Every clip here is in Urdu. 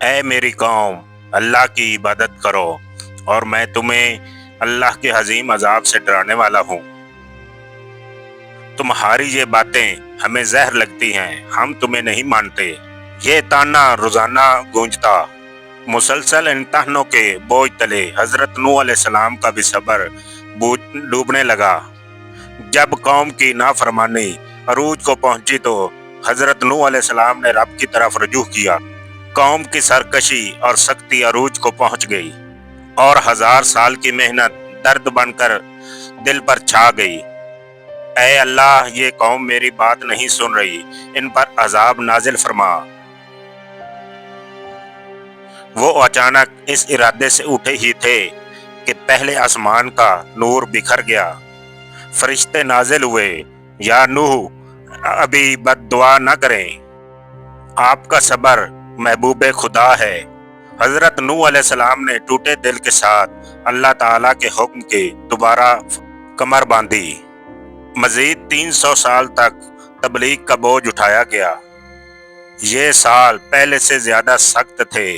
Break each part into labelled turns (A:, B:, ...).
A: اے میری قوم، اللہ کی عبادت کرو اور میں تمہیں اللہ کے عظیم عذاب سے ڈرانے والا ہوں۔ تمہاری یہ باتیں ہمیں زہر لگتی ہیں، ہم تمہیں نہیں مانتے۔ یہ تانا روزانہ گونجتا، مسلسل امتحانوں کے بوجھ تلے حضرت نوح علیہ السلام کا بھی صبر ڈوبنے لگا۔ جب قوم کی نافرمانی عروج کو پہنچی تو حضرت نوح علیہ السلام نے رب کی طرف رجوع کیا۔ قوم کی سرکشی اور سختی عروج کو پہنچ گئی اور 1000 سال کی محنت درد بن کر دل پر چھا گئی۔ اے اللہ، یہ قوم میری بات نہیں سن رہی، ان پر عذاب نازل فرما۔ وہ اچانک اس ارادے سے اٹھے ہی تھے کہ پہلے آسمان کا نور بکھر گیا۔ فرشتے نازل ہوئے، یا نوح، ابھی بد دعا نہ کریں، آپ کا صبر محبوب خدا ہے۔ حضرت نوح علیہ السلام نے ٹوٹے دل کے ساتھ اللہ تعالیٰ کے حکم کی دوبارہ کمر باندھی۔ مزید 300 سال تک تبلیغ کا بوجھ اٹھایا گیا۔ یہ سال پہلے سے زیادہ سخت تھے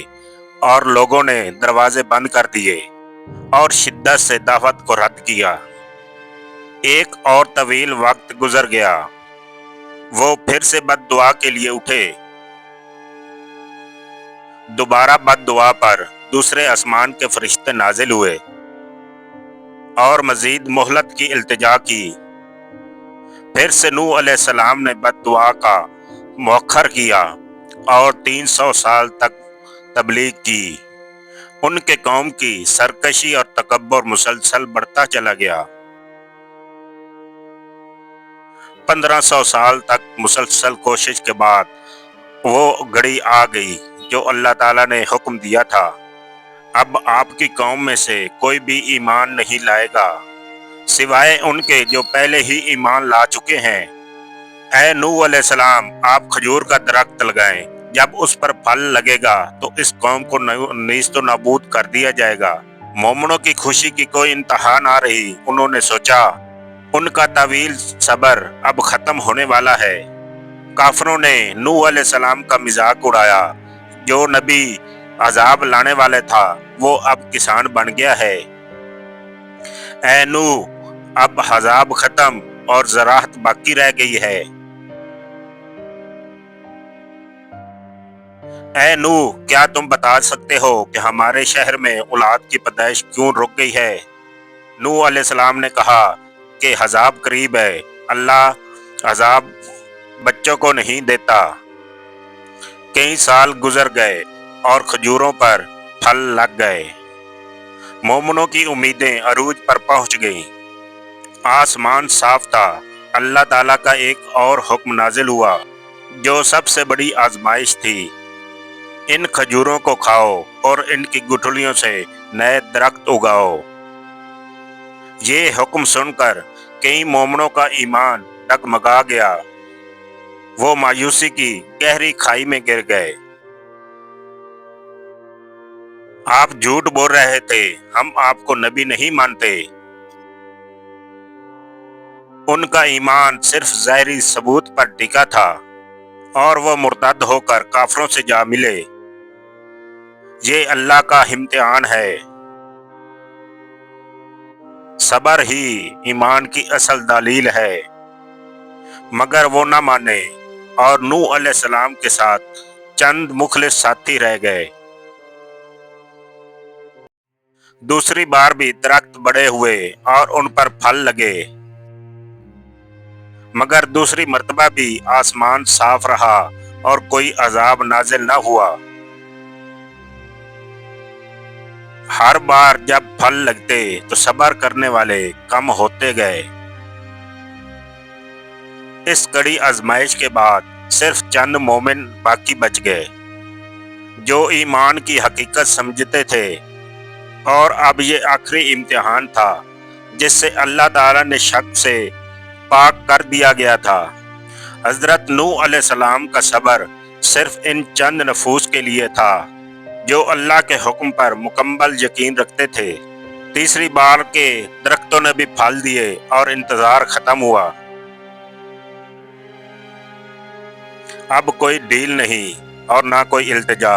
A: اور لوگوں نے دروازے بند کر دیے اور شدت سے دعوت کو رد کیا۔ ایک اور طویل وقت گزر گیا، وہ پھر سے بد دعا کے لیے اٹھے۔ دوبارہ بد دعا پر دوسرے آسمان کے فرشتے نازل ہوئے اور مزید مہلت کی التجا کی۔ پھر سے نوح علیہ السلام نے بد دعا کا مؤخر کیا اور 300 سال تک تبلیغ کی۔ ان کے قوم کی سرکشی اور تکبر مسلسل بڑھتا چلا گیا۔ 1500 سال تک مسلسل کوشش کے بعد وہ گھڑی آ گئی جو اللہ تعالیٰ نے حکم دیا تھا۔ اب آپ کی قوم میں سے کوئی بھی ایمان نہیں لائے گا سوائے ان کے جو پہلے ہی ایمان لا چکے ہیں۔ اے نوح علیہ السلام، آپ کھجور کا درخت لگائیں، جب اس پر پھل لگے گا تو اس قوم کو نیست و نابود کر دیا جائے گا۔ مومنوں کی خوشی کی کوئی انتہا نہ رہی۔ انہوں نے سوچا ان کا طویل صبر اب ختم ہونے والا ہے۔ کافروں نے نوح علیہ السلام کا مذاق اڑایا۔ جو نبی عذاب لانے والے تھا وہ اب کسان بن گیا ہے۔ اے نوح، اب عذاب ختم اور زراعت باقی رہ گئی ہے۔ اے نوح، کیا تم بتا سکتے ہو کہ ہمارے شہر میں اولاد کی پیدائش کیوں رک گئی ہے؟ نوح علیہ السلام نے کہا کہ عذاب قریب ہے، اللہ عذاب بچوں کو نہیں دیتا۔ کئی سال گزر گئے اور کھجوروں پر پھل لگ گئے۔ مومنوں کی امیدیں عروج پر پہنچ گئیں۔ آسمان صاف تھا۔ اللہ تعالیٰ کا ایک اور حکم نازل ہوا جو سب سے بڑی آزمائش تھی۔ ان کھجوروں کو کھاؤ اور ان کی گٹھلیوں سے نئے درخت اگاؤ۔ یہ حکم سن کر کئی مومنوں کا ایمان ڈگمگا گیا۔ وہ مایوسی کی گہری کھائی میں گر گئے۔ آپ جھوٹ بول رہے تھے، ہم آپ کو نبی نہیں مانتے۔ ان کا ایمان صرف ظاہری ثبوت پر ٹکا تھا اور وہ مرتد ہو کر کافروں سے جا ملے۔ یہ اللہ کا امتحان ہے۔ صبر ہی ایمان کی اصل دلیل ہے۔ مگر وہ نہ مانے اور نوح علیہ السلام کے ساتھ چند مخلص ساتھی رہ گئے۔ دوسری بار بھی درخت بڑے ہوئے اور ان پر پھل لگے، مگر دوسری مرتبہ بھی آسمان صاف رہا اور کوئی عذاب نازل نہ ہوا۔ ہر بار جب پھل لگتے تو صبر کرنے والے کم ہوتے گئے۔ اس کڑی آزمائش کے بعد صرف چند مومن باقی بچ گئے جو ایمان کی حقیقت سمجھتے تھے، اور اب یہ آخری امتحان تھا جس سے اللہ تعالیٰ نے شک سے پاک کر دیا گیا تھا۔ حضرت نوح علیہ السلام کا صبر صرف ان چند نفوس کے لیے تھا جو اللہ کے حکم پر مکمل یقین رکھتے تھے۔ تیسری بار کے درختوں نے بھی پھل دیے اور انتظار ختم ہوا۔ اب کوئی ڈیل نہیں اور نہ کوئی التجا۔